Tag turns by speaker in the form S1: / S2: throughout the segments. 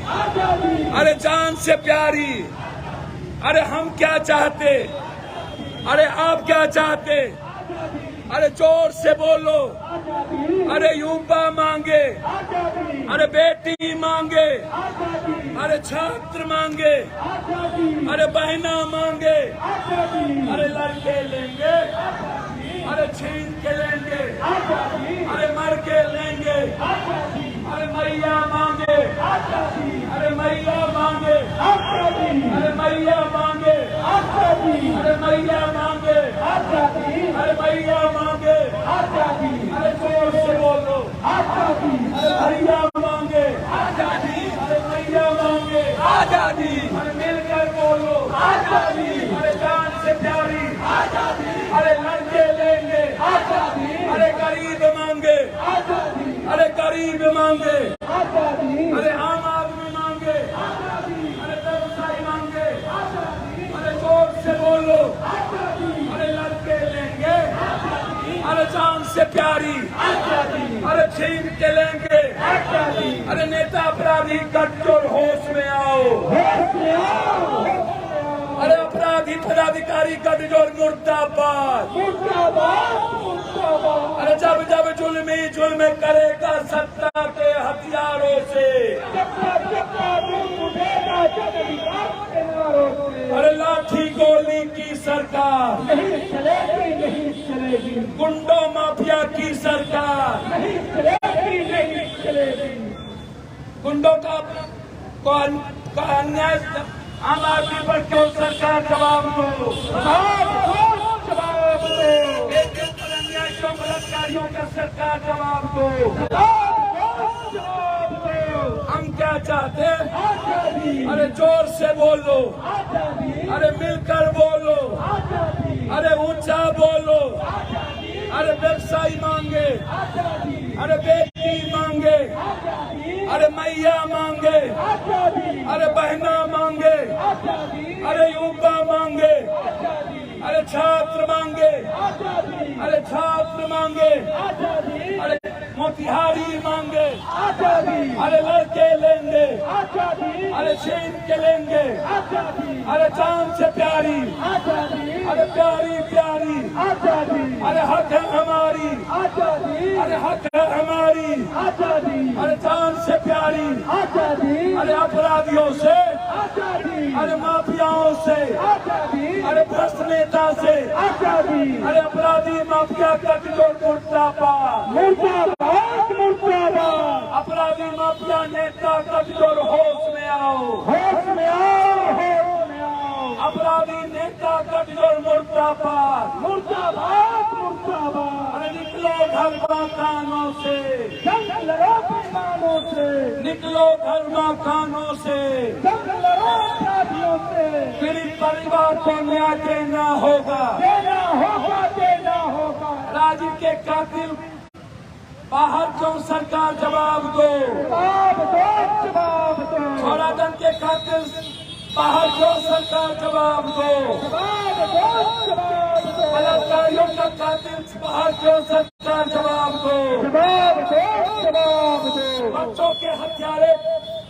S1: अरे जान से प्यारी। अरे हम क्या चाहते, अरे आप क्या चाहते? अरे जोर से बोलो। अरे युवा मांगे, अरे बेटी मांगे, अरे छात्र मांगे, अरे बहना मांगे, अरे लड़के लेंगे, अरे छीन के लेंगे, अरे मर के लेंगे, अरे मैया मांगे, अरे मैया मांगे, अरे मैया मांगे, अरे मैया मांगे, अरे मैया मांगे, अरे जोर से बोलो। अरे भैया मांगे, अरे मैया मांगे आजादी, अरे मिलकर बोलो आजादी, अरे जान से प्यारी आजादी, अरे लड़के लेंगे आजादी, अरे गरीब मांगे आजादी, अरे गरीब मांगे आजादी, अरे आम आदमी मांगे आजादी, अरे व्यवसायी मांगे आजादी, अरे जोर से बोलो आजादी, अरे लड़के लेंगे आजादी, अरे जान से प्यारी आजादी, अरे छीन के लेंगे आजादी, अरे नेता अपराधी कट्टर होश में आओ, अरे अपराधी पदाधिकारी गठजोड़ मुर्दाबाद, अरे जब जब जुल्म करेगा सत्ता के हथियारों से, अरे लाठी गोली की सरकार नहीं चलेगी, नहीं चलेगी, गुंडों माफिया की सरकार नहीं चलेगी, नहीं चलेगी, गुंडों का अन्याय आम आदमी पर क्यों सरकार जवाब दो, जवाब दो, अन्याय क्यों बलात्कारियों का सरकार जवाब दो, जवाब दो। हम क्या चाहते हैं? अरे जोर से बोलो, अरे मिलकर बोलो, अरे ऊंचा बोलो, अरे व्यवसायी मांगे, अरे बेटी मांगे, अरे मैया मांगे, अरे बहना मांगे, अरे युवा मांगे, अरे छात्र मांगे, अरे छात्र मांगे, अरे मोतिहारी मांगे, अरे लड़के लेंगे, अरे छीन के लेंगे, अरे जान से प्यारी, अरे प्यारी प्यारी, अरे हक है हमारी, अरे हक है हमारी, अरे जान से प्यारी, अरे अपराधियों से, अरे माफियाओं से, अरे भ्रष्ट नेता से, अरे अपराधी माफिया गठजोड़ मुर्दाबाद, अपराधी माफिया नेता गठजोड़ होश में आओ, होश में आओ, होश में आओ, अपराधी नेता गठजोड़ मुर्दाबाद, मुर्दाबाद, मुर्दाबाद, अरे निकलो धर्म कानों से, जंग लड़ो बेईमानों से, निकलो धर्म कानों से, जंग लड़ो अपराधियों से, गरीब परिवार को न्याय देना होगा, देना होगा, देना होगा, राजीव के कातिल बाहर क्यों सरकार जवाब दो, जवाब दो, जवाब दो, छोरादन के कातिल बाहर क्यों सरकार जवाब दो, जवाब दो, जवाब दो, बलात्कारियों का कातिल बाहर क्यों सरकार जवाब दो, जवाब दो, जवाब दो, बच्चों के हत्यारे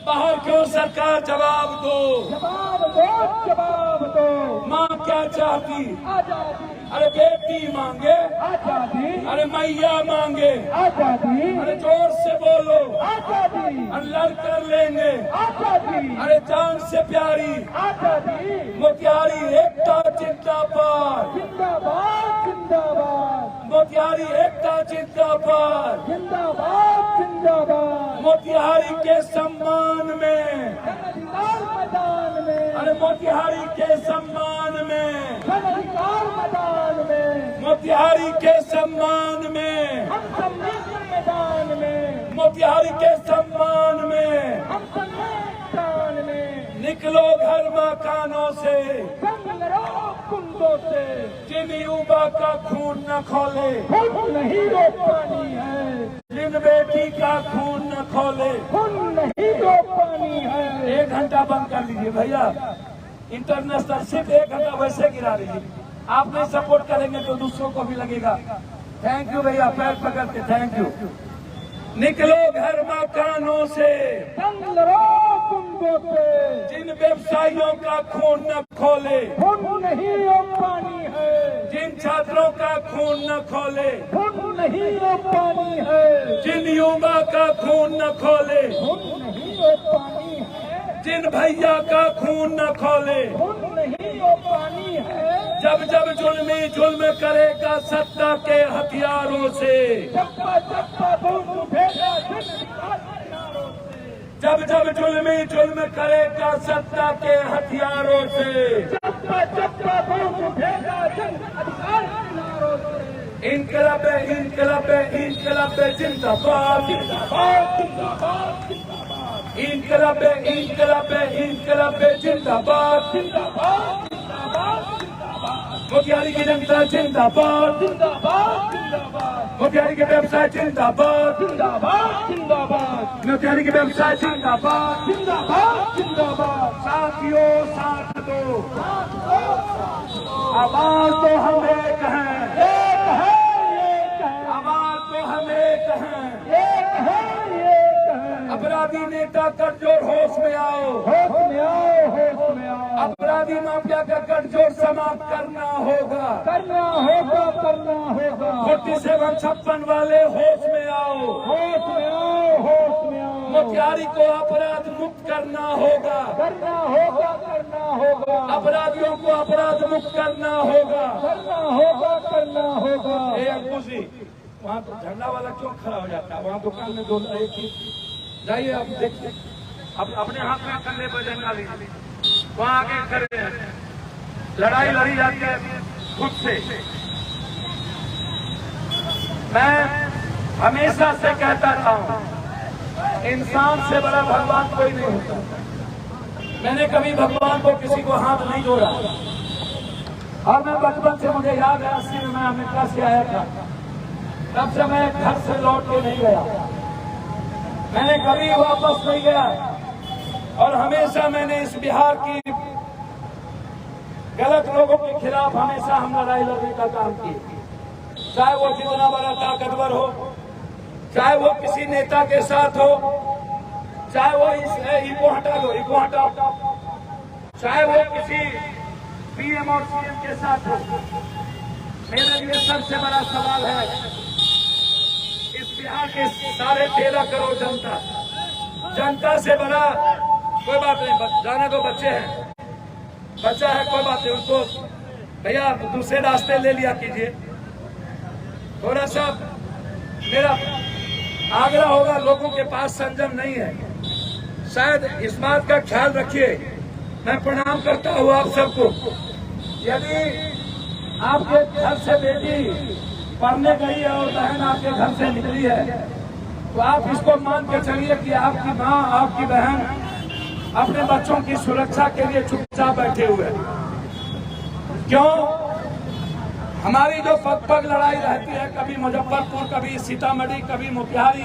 S1: बाहर क्यों सरकार जवाब दो, जवाब दो, जवाब दो, माँ क्या चाहती आजादी, अरे बेटी मांगे आजादी, अरे मैया मांगे आजादी, अरे जोर से बोलो आजादी, अरे लड़कर लेंगे आजादी, अरे जान से प्यारी आजादी, मोतिहारी एकता जिंदाबाद, जिंदाबाद, जिंदाबाद, मोतिहारी एकता जिंदाबाद, जिंदाबाद, जिंदाबाद, मोतिहारी के सम्मान में, मैदान में, अरे मोतिहारी के सम्मान में, मैदान में, मोतिहारी के सम्मान में, हम सम्मेलन मैदान में, मोतिहारी के सम्मान में, हम सम्मेलन में, निकलो घर मकानों से, जंग लड़ो कुंडों से, जिन युवा का खून न खोले, खून नहीं रोक पानी है, जिन बेटी का खून न खोले, खून नहीं रोक पानी है। 1 घंटा बंद कर लीजिए भैया, इंटरनेशनल सिर्फ 1 घंटा वैसे गिरा लीजिए, आप नहीं सपोर्ट करेंगे तो दूसरों को भी लगेगा। थैंक यू भैया, पैर पकड़ के थैंक यू। निकलो घर मकानों से, जंग लड़ो सिपाहियों का खून न खोले,
S2: खून नहीं वो पानी है।
S1: जिन छात्रों का खून न खोले,
S2: खून नहीं वो पानी है।
S1: जिन युवा का खून न खोले,
S2: खून नहीं वो पानी है।
S1: जिन भैया का खून न खोले,
S2: खून नहीं वो पानी है।
S1: जब जब जुल्मी जुल्म करेगा सत्ता के हथियारों से,
S2: चप्पा चप्पा बूंद उठेगा जिंदा किनारों से।
S1: जब जब जुल्मी जुल्म करेगा सत्ता के हथियारों से,
S2: चप्पा चप्पा बूंद उठेगा जिंदा किनारों से।
S1: इनकलाब इनकलाब इनकलाब जिंदाबाद,
S2: जिंदाबाद जिंदाबाद जिंदाबाद
S1: इनकलाब इनकलाब इनकलाब जिंदाबाद,
S2: जिंदाबाद जिंदाबाद
S1: मोतिहारी की जनता जिंदाबाद,
S2: जिंदाबाद जिंदाबाद
S1: मोतिहारी के व्यवसाय जिंदाबाद,
S2: जिंदाबाद जिंदाबाद
S1: मोतिहारी के व्यवसाय जिंदाबाद।
S2: जिंदाबाद जिंदाबाद।
S1: साथियों साथ दो, आवाज तो हम एक हैं,
S2: एक है एक है
S1: आवाज तो हम एक हैं।
S2: एक है एक है।
S1: अपराधी नेता गठजोड़ होश में आओ,
S2: होश में आओ होश में आओ।
S1: अपराधी माफिया का गठजोड़ समाप्त करना होगा।
S2: करना होगा करना होगा।
S1: 4756 वाले होश में आओ,
S2: होश में आओ होश में आओ।
S1: मोतिहारी को अपराध मुक्त करना होगा,
S2: करना होगा करना होगा।
S1: अपराधियों को अपराध मुक्त करना होगा।
S2: करना होगा करना होगा।
S1: ए अंकुश जी, वहाँ तो झंडा वाला क्यों खड़ा हो जाता है? वहाँ दुकान में दो एक ही जाइए, आप देखिए, अब अपने हाथ में कंधे पर झंडा लीजिए, वहाँ आके खड़े हैं। लड़ाई लड़ी जाती है खुद से। मैं हमेशा से कहता था, इंसान से बड़ा भगवान कोई नहीं होता। मैंने कभी भगवान को किसी को हाथ नहीं जोड़ा, और मैं बचपन से, मुझे याद है 80 में मैं अमेरिका से आया था, तब से मैं घर से लौट के नहीं गया, मैंने कभी वापस नहीं गया। और हमेशा मैंने इस बिहार की गलत लोगों के खिलाफ हमेशा हम लड़ाई लड़ने का काम किया, चाहे वो जितना बड़ा ताकतवर हो, चाहे वो किसी नेता के साथ हो, चाहे वो इको हटा दो, इको हटाओ, चाहे वो किसी पीएम और सीएम के साथ हो। मेरे लिए सबसे बड़ा सवाल है, इस बिहार के साढ़े 13 करोड़ जनता से बड़ा कोई बात नहीं, जाने दो, बच्चे हैं, बच्चा है, कोई बात नहीं, उसको भैया दूसरे रास्ते ले लिया कीजिए। थोड़ा सा मेरा आग्रह होगा, लोगों के पास संयम नहीं है, शायद इस बात का ख्याल रखिए। मैं प्रणाम करता हूँ आप सबको। यदि आपके घर से बेटी पढ़ने गई है और बहन आपके घर से निकली है, तो आप इसको मान के चलिए कि आपकी माँ, आपकी बहन अपने बच्चों की सुरक्षा के लिए चुपचाप बैठे हुए हैं। क्यों? हमारी जो पग पग लड़ाई रहती है, कभी मुजफ्फरपुर, कभी सीतामढ़ी, कभी मोतिहारी,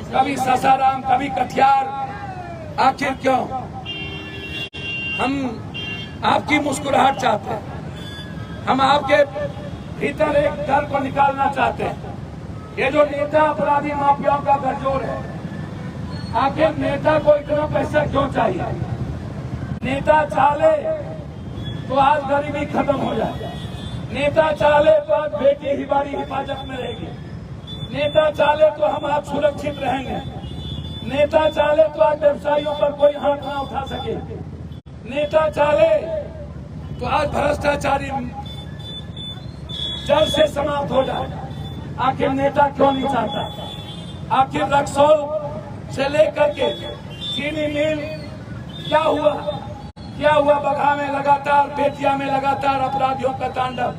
S1: कभी सासाराम, कभी कटिहार, आखिर क्यों? हम आपकी मुस्कुराहट चाहते हैं, हम आपके भीतर एक डर को निकालना चाहते हैं। ये जो नेता अपराधी माफियाओं का गठजोड़ है, आखिर नेता को इतना पैसा क्यों चाहिए? नेता चाहे तो आज गरीबी खत्म हो जाए, नेता चाहे तो आज बेटी हमारी हिफाजत में रहेगी, नेता चाहे तो हम आज सुरक्षित रहेंगे, नेता चाहे तो आज व्यवसायियों पर कोई हाथ ना उठा सके, नेता चाहे तो आज भ्रष्टाचारी जड़ से समाप्त हो जाए। आखिर नेता क्यों नहीं चाहता? आखिर रक्सौल से लेकर के चीनी मिल क्या हुआ? क्या हुआ? बगहा में लगातार, बेतिया में लगातार अपराधियों का तांडव,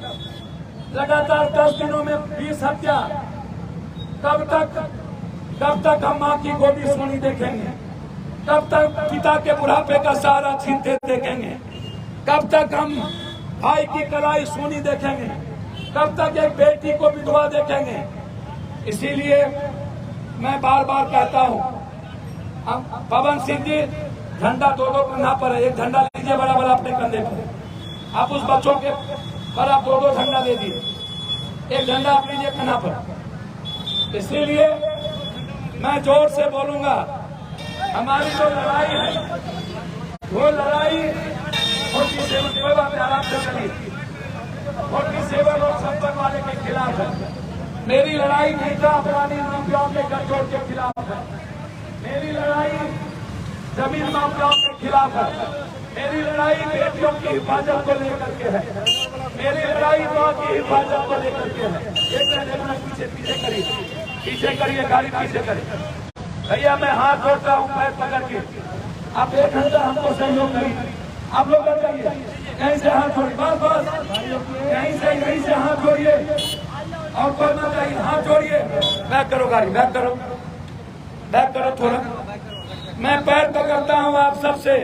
S1: लगातार 10 दिनों में 20 हत्या। कब तक हम माँ की गोदी सोनी देखेंगे? कब तक पिता के बुढ़ापे का सहारा छीनते देखेंगे? कब तक हम भाई की कलाई सोनी देखेंगे? कब तक एक बेटी को विधवा देखेंगे? इसीलिए मैं बार बार कहता हूँ, पवन सिंह जी, झंडा दो कंधा पर है, एक झंडा लीजिए बड़ा बड़ा अपने कंधे पर, आप उस बच्चों के पर आप दो झंडा दे दिए, एक झंडा आप लीजिए कंधा पर। इसीलिए मैं जोर से बोलूंगा, हमारी जो लड़ाई है वो लड़ाई 47 कोई बात नहीं, आराम से चलिए, 47 और 70 वाले के खिलाफ है। मेरी लड़ाई नेता अपराधी माफियाओं के गठजोड़ के खिलाफ है। मेरी लड़ाई जमीन माफियाओं के खिलाफ है। मेरी लड़ाई बेटियों की हिफाजत को लेकर के है। मेरी लड़ाई माँ की हिफाजत को लेकर के है। एक मिनट पीछे करिए, गाड़ी पीछे करिए। भैया मैं हाथ जोड़ता हूँ पैर पकड़ के, आप 1 घंटा हमको सहयोग करिए। आप लोग बताइए, यहीं से हाथ जोड़िए, बस यहीं से हाथ जोड़िए और कोई ना चाहिए, हाथ जोड़िए। बैक करो गाड़ी, बैक करो थोड़ा। मैं पैर पकड़ता हूँ आप सबसे।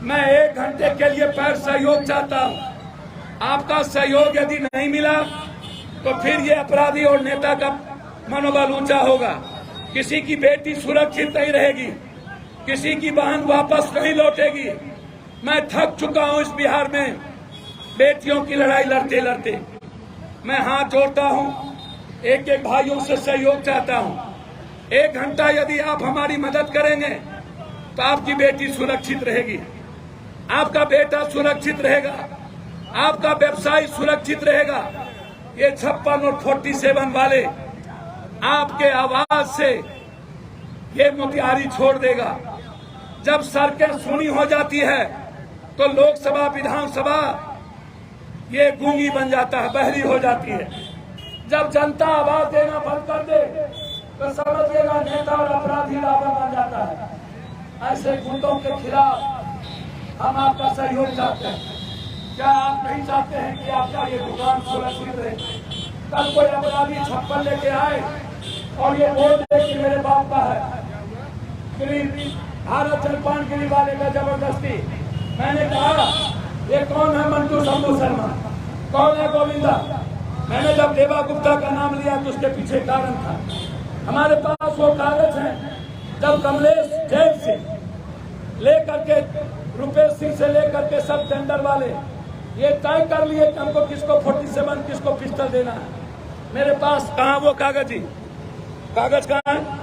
S1: मैं 1 घंटे के लिए पैर सहयोग चाहता हूँ। आपका सहयोग यदि नहीं मिला तो फिर ये अपराधी और नेता का मनोबल ऊंचा होगा। किसी की बेटी सुरक्षित नहीं रहेगी, किसी की बहन वापस नहीं लौटेगी। मैं थक चुका हूं इस बिहार में बेटियों की लड़ाई लड़ते लड़ते। मैं हाथ जोड़ता हूं, एक एक भाइयों से सहयोग चाहता हूं। 1 घंटा यदि आप हमारी मदद करेंगे तो आपकी बेटी सुरक्षित रहेगी, आपका बेटा सुरक्षित रहेगा, आपका व्यवसाय सुरक्षित रहेगा। ये 56 और 47 वाले आपके आवाज से ये मोतिहारी छोड़ देगा। जब सड़कें सुनी हो जाती है तो लोकसभा विधानसभा ये गूंगी बन जाता है, बहरी हो जाती है। जब जनता आवाज देना बंद कर दे तो समझिएगा नेता और अपराधी रावण बन जाता है। ऐसे गुंडों के खिलाफ हम आपका सहयोग चाहते हैं। क्या आप नहीं चाहते हैं कि आपका ये दुकान सुरक्षित रहे? कल कोई अपराधी छप्पन लेके आए और ये बोल दे कि मेरे बाप का है, भारत जलपान गिरी वाले का जबरदस्ती। मैंने कहा ये कौन है? मंटू शंभू शर्मा। कौन है? गोविंदा। मैंने जब देवा गुप्ता का नाम लिया तो उसके पीछे कारण था। हमारे पास वो कागज है जब कमलेश जैन से लेकर के रुपेश सिंह से लेकर के सब टेंडर वाले ये तय कर लिए कि हमको किसको 47 किसको पिस्टल देना है। मेरे पास कहाँ वो कागज ही? कागज कहाँ है?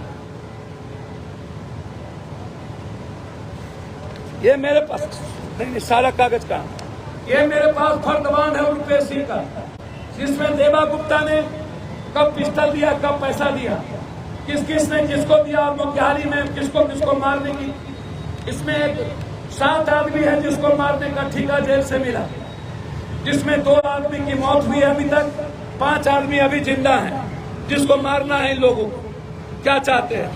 S1: ये मेरे पास नहीं, सारा कागज कहाँ? ये मेरे पास फर्दवान है रुपेश सिंह का, जिसमें देवा गुप्ता ने कब पिस्टल दिया, कब पैसा दिया, किस किस ने किसको दिया और मोतिहारी में किसको किसको मारने की। इसमें एक 7 आदमी है जिसको मारने का ठेका जेल से मिला, जिसमें 2 आदमी की मौत हुई है अभी तक, 5 आदमी अभी जिंदा हैं जिसको मारना है इन लोगों को। क्या चाहते हैं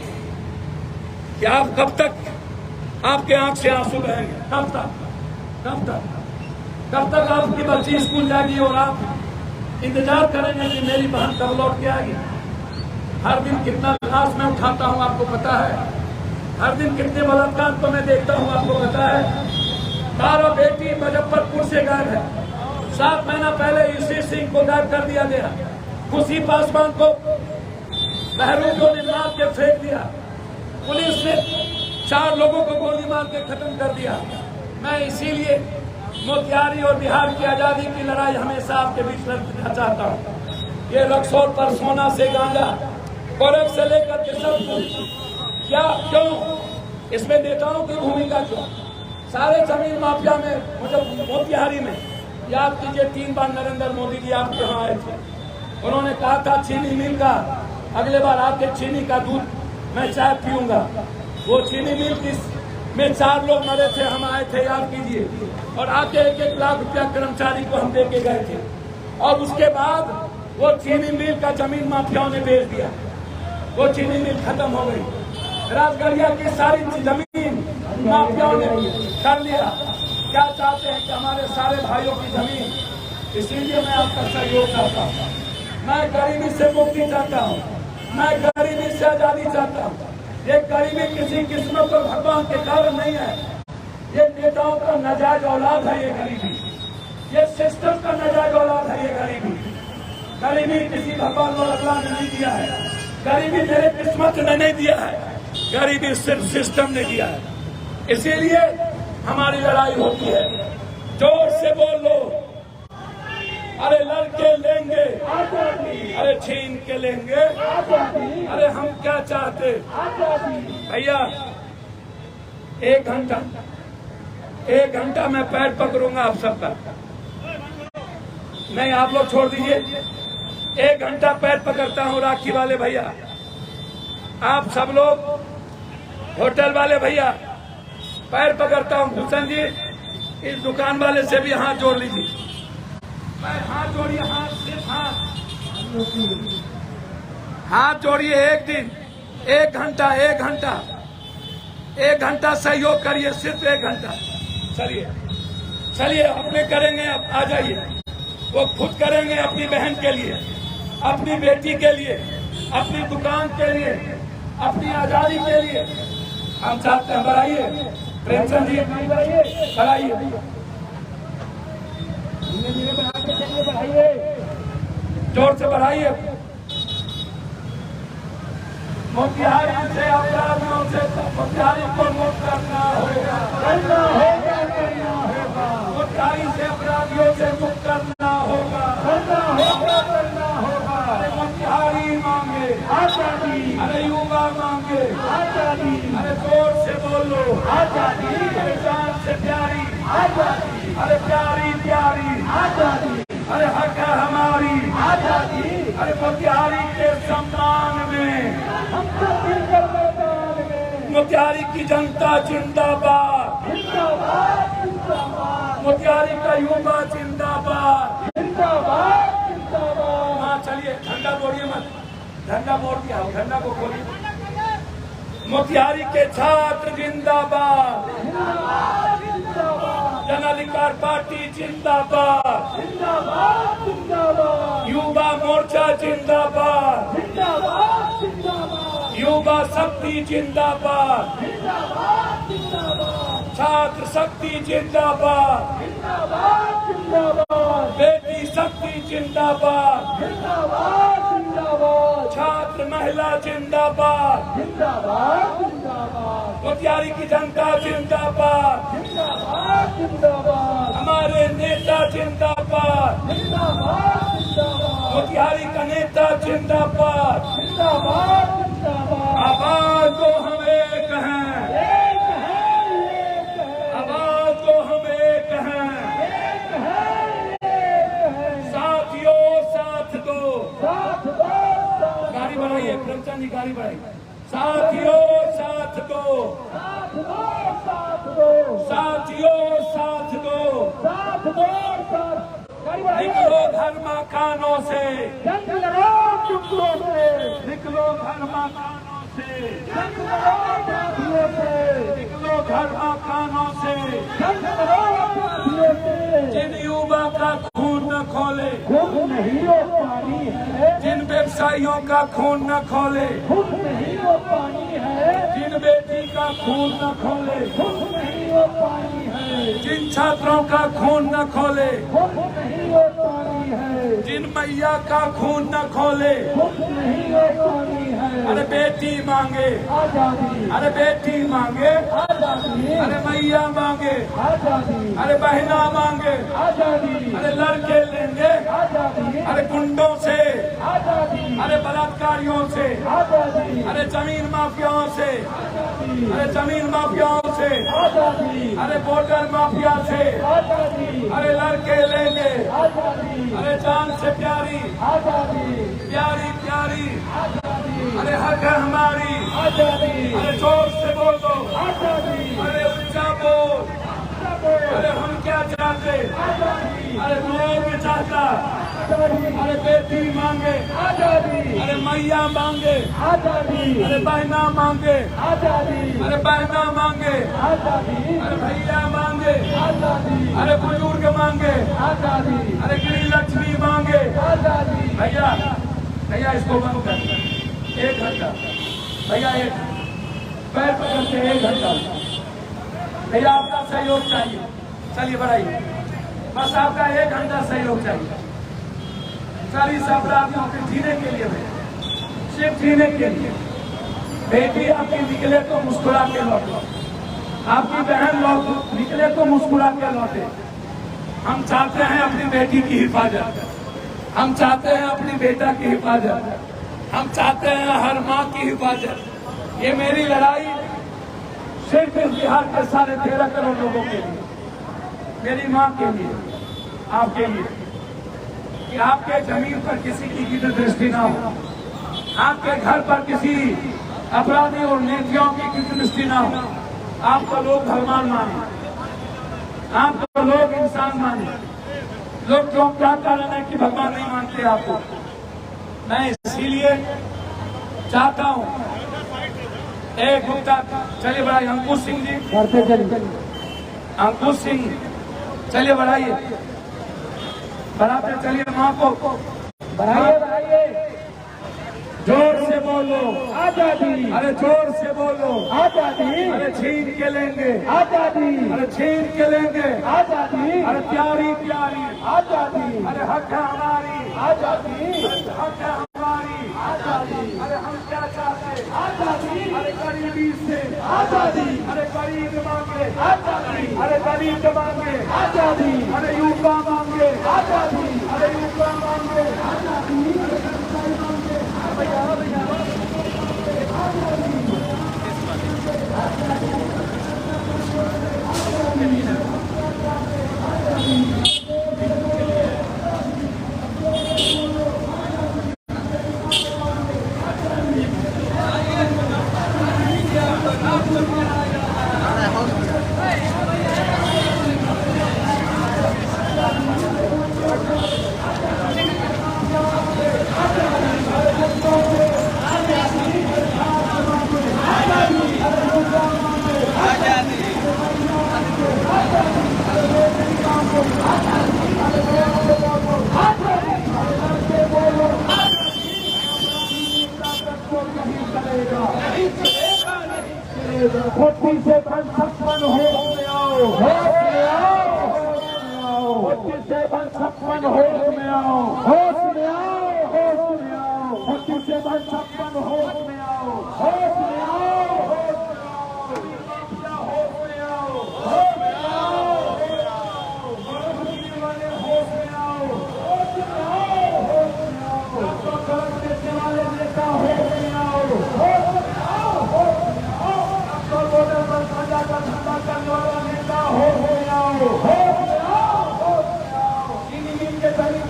S1: कि आप कब तक आपके आंख से आंसू बहेंगे? कब तक आपकी बच्ची स्कूल जाएगी और आप इंतजार करेंगे कि मेरी बहन कब लौट के आएगी? हर दिन कितना लाश मैं उठाता हूं आपको पता है, हर दिन कितने बलात्कार को मैं देखता हूं आपको पता है। 12 बेटी मुजफ्फरपुर से गायब है। 7 महीना पहले यूसी सिंह को गायब कर दिया गया। खुशी पासवान को बहरूदों ने मार के फेंक दिया। पुलिस ने 4 लोगों को गोली मार के खत्म कर दिया। मैं इसीलिए मोतिहारी और बिहार की आजादी की लड़ाई हमेशा आपके बीच लड़ना चाहता हूँ। ये रक्सौल पर सोना से गांजा, गोरख से लेकर के सब कुछ क्या क्यों? इसमें नेताओं की भूमिका क्यों? सारे जमीन माफिया में मतलब मोतिहारी में याद कीजिए 3 बार नरेंद्र मोदी जी आपके यहाँ आए थे। उन्होंने कहा था चीनी मिल का अगले बार आपके चीनी का दूध मैं चाय पीऊंगा। वो चीनी मिल में 4 लोग मरे थे, हम आए थे याद कीजिए, और आके 1-1 लाख रुपया कर्मचारी को हम दे के गए थे। और उसके बाद वो चीनी मिल का जमीन माफियाओं ने बेच दिया, वो चीनी मिल खत्म हो गई। राजगढ़िया की सारी जमीन माफियाओं ने कर लिया। क्या चाहते हैं कि हमारे सारे भाइयों की जमीन, इसीलिए मैं आपका सहयोग चाहता हूँ। मैं गरीबी से मुक्ति चाहता हूँ, मैं गरीबी से आजादी चाहता हूँ। ये गरीबी किसी किस्मत और भगवान के कारण नहीं है, ये नेताओं का नाजायज औलाद है। ये गरीबी, ये सिस्टम का नाजायज औलाद है। ये गरीबी किसी भगवान और अल्लाह ने नहीं दिया है, गरीबी मेरे किस्मत ने नहीं दिया है, गरीबी सिर्फ सिस्टम ने दिया है। इसीलिए हमारी लड़ाई होती है। जोर से बोल लो, अरे लड़के लेंगे, अरे छीन के लेंगे, अरे हम क्या चाहते भैया? 1 घंटा 1 घंटा मैं पैर पकड़ूंगा आप सबका। नहीं, आप लोग छोड़ दीजिए। 1 घंटा पैर पकड़ता हूँ राखी वाले भैया, आप सब लोग होटल वाले भैया पैर पकड़ता हूँ। भूषण जी, इस दुकान वाले से भी हाथ जोड़ लीजिए। हाथ जोड़िए, हाथ सिर्फ हाथ जोड़िए। एक दिन 1 घंटा 1 घंटा सहयोग करिए, सिर्फ 1 घंटा। चलिए अपने करेंगे, अब आ जाइए। वो खुद करेंगे अपनी बहन के लिए, अपनी बेटी के लिए, अपनी दुकान के लिए, अपनी आजादी के लिए। हम चाहते हैं, बढ़ाइए प्रेमचंद जी, बढ़ाइए, जोर से बढ़ाइए। मोतिहारी से अपराधियों से मोतिहारी को मुक्त करना होगा, मोतिहारी से अपराधियों से मुक्त करना होगा। मोतिहारी मांगे आजादी, अरे युवा मांगे आजादी, अरे जोर से बोलो आजादी, अरे जान से प्यारी आजादी, अरे प्यारी प्यारी आजादी, अरे हक है हमारी आजादी। अरे मोतिहारी के सम्मान में हम सब मिलकर मैदान में, मोतिहारी की जनता जिंदाबाद, जिंदाबाद जिंदाबाद, मोतिहारी का युवा जिंदाबाद, जिंदाबाद जिंदाबाद। हाँ चलिए, झंडा बोलिए मत, झंडा बोल दिया, झंडा को खोलिए। मोतिहारी के छात्र जिंदाबाद, जन अधिकार पार्टी जिंदाबाद, जिंदाबाद जिंदाबाद, युवा मोर्चा जिंदाबाद, जिंदाबाद जिंदाबाद, युवा शक्ति जिंदाबाद, जिंदाबाद जिंदाबाद, छात्र शक्ति जिंदाबाद, जिंदाबाद जिंदाबाद, बेटी शक्ति जिंदाबाद, जिंदाबाद जिंदाबाद, छात्र महिला जिंदाबाद, जिंदाबाद जिंदाबाद, मोतिहारी की जनता जिंदाबाद, जिंदाबाद जिंदाबाद, हमारे नेता जिंदाबाद, जिंदाबाद जिंदाबाद, मोतिहारी का नेता जिंदाबाद, जिंदाबाद जिंदाबाद। आवाज को हम एक हैं, आवाज को हम एक हैं, साथियों साथ दो, गाड़ी बढ़ाइए प्रेमचंद जी, गाड़ी बढ़ाइए। साथियों साथ दो, साथियों साथ दो, निकलो घर मकानों से, निकलो घर मकानों से, निकलो घर मकानों से। जिन युवा का खून न खोले, जिन व्यवसायियों का खून न खोले, जिन बेटी का खून न खोले, जिन छात्रों का खून न खोले, जिन मैया का खून न खोले। अरे बेटी मांगे आजादी, अरे बेटी मांगे आजादी, अरे मैया मांगे आजादी, अरे बहना मांगे आजादी, अरे लड़के लेंगे आजादी, अरे गुंडों से आजादी, अरे बलात्कारियों से आजादी, अरे जमीन माफियाओं से आजादी, अरे जमीन माफियाओं से आजादी, अरे वोटर माफिया से आजादी, अरे लड़के लेंगे आजादी, अरे जान से प्यारी आजादी, प्यारी प्यारी आजादी, अरे हक है हमारी आजादी, अरे जोर से बोल दो आजादी, अरे ऊंचा बोल, अरे हम क्या चाहते आजादी, अरे लोग चाहता अरे बेटी मांगे आजादी, अरे मैया मांगे आजादी, अरे बहना मांगे आजादी, अरे बहना मांगे आजादी, अरे भैया मांगे आजादी, अरे बुजुर्ग मांगे आजादी, अरे गृह लक्ष्मी मांगे आजादी। भैया भैया इसको बंद कर, 1 घंटा भैया, एक पैर पकड़ते 1 घंटा भैया, आपका सहयोग चाहिए। चलिए बढ़ाइए, बस आपका 1 घंटा सहयोग चाहिए। सारी अपराधियों के जीने के लिए, सिर्फ जीने के लिए। बेटी आपकी निकले तो मुस्कुरा के लौटे, आपकी बहन निकले तो मुस्कुरा के लौटे। हम चाहते हैं अपनी बेटी की हिफाजत, हम चाहते हैं अपनी बेटा की हिफाजत, हम चाहते हैं हर माँ की हिफाजत। ये मेरी लड़ाई सिर्फ इस बिहार के 13.5 करोड़ लोगों के लिए, मेरी माँ के लिए, आपके लिए, कि आपके जमीन पर किसी की दृष्टि ना हो, आपके घर पर किसी अपराधी और नीतियों की दृष्टि ना हो, आपको लोग भगवान माने, आपको लोग इंसान माने। लोग क्यों क्या कारण है कि भगवान नहीं मानते आपको? मैं इसीलिए चाहता हूं, एक गुप्ता चलिए बढ़ाइए, अंकुश सिंह जी
S2: करते चलिए,
S1: अंकुश सिंह चलिए बढ़ाइए, बढ़ाते चलिए माँ को,
S2: बढ़ाइए बढ़ाइए,
S1: जोर से बोलो
S2: आजादी,
S1: अरे जोर से बोलो
S2: आजादी,
S1: अरे छीन के लेंगे,
S2: आजादी,
S1: अरे छीन के लेंगे,
S2: आजादी,
S1: अरे प्यारी प्यारी,
S2: आजादी,
S1: अरे हक है हमारी,
S2: आजादी,
S1: हक है हमारी,
S2: आजादी,
S1: अरे हम क्या चाहते,
S2: आजादी,
S1: अरे गरीबी से,
S2: आजादी,
S1: अरे गरीब मांगे,
S2: आजादी,
S1: अरे गरीब मांगे,
S2: आजादी,
S1: अरे युवा मांगे,
S2: आजादी,
S1: अरे युवा मांगे,
S2: खोटी से बन छप्पन होश में आओ, होश में आओ, होश में आओ, खोटी से बन छप्पन होश में आओ, होश में आओ, होश में आओ, खोटी से बन छप्पन होश में आओ, होश में आओ, होश में आओ, होश में आओ, होश में आओ,
S1: वाले होश में आओ,
S2: होश में आओ, होश में आओ,
S1: तो गलत देने वाले नेता होश में आओ,
S2: होश में आओ, होश में आओ,
S1: तो वोटर पर सजा का धंधा करने वाला नेता होश में आओ,
S2: होश में आओ, होश में आओ,
S1: जिंदगी के तरीक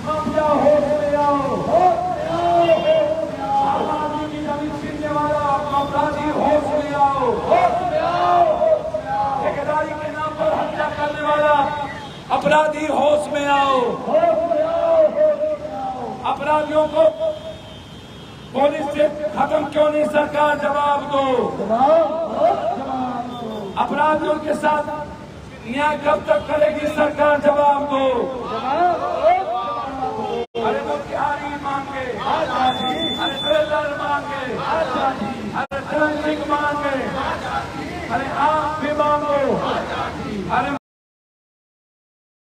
S1: माफिया होश में आओ,
S2: होश में आओ, होश में आओ,
S1: आम आदमी की जमीन छीनने वाला अपराधी होश में आओ,
S2: होश में आओ, होश में आओ,
S1: ठेकेदारी के नाम पर हत्या करने वाला अपराधी होश में आओ,
S2: होश में आओ, होश में आओ,
S1: अपराधियों को पुलिस से खत्म क्यों नहीं सरकार जवाब दो, अपराधियों के साथ न्याय कब तक करेगी सरकार जवाब दो, अरे वो बिहारी मांगे, अरे ट्रेलर मांगे, अरे ट्रेनिंग मांगे, अरे आप भी मांगो, अरे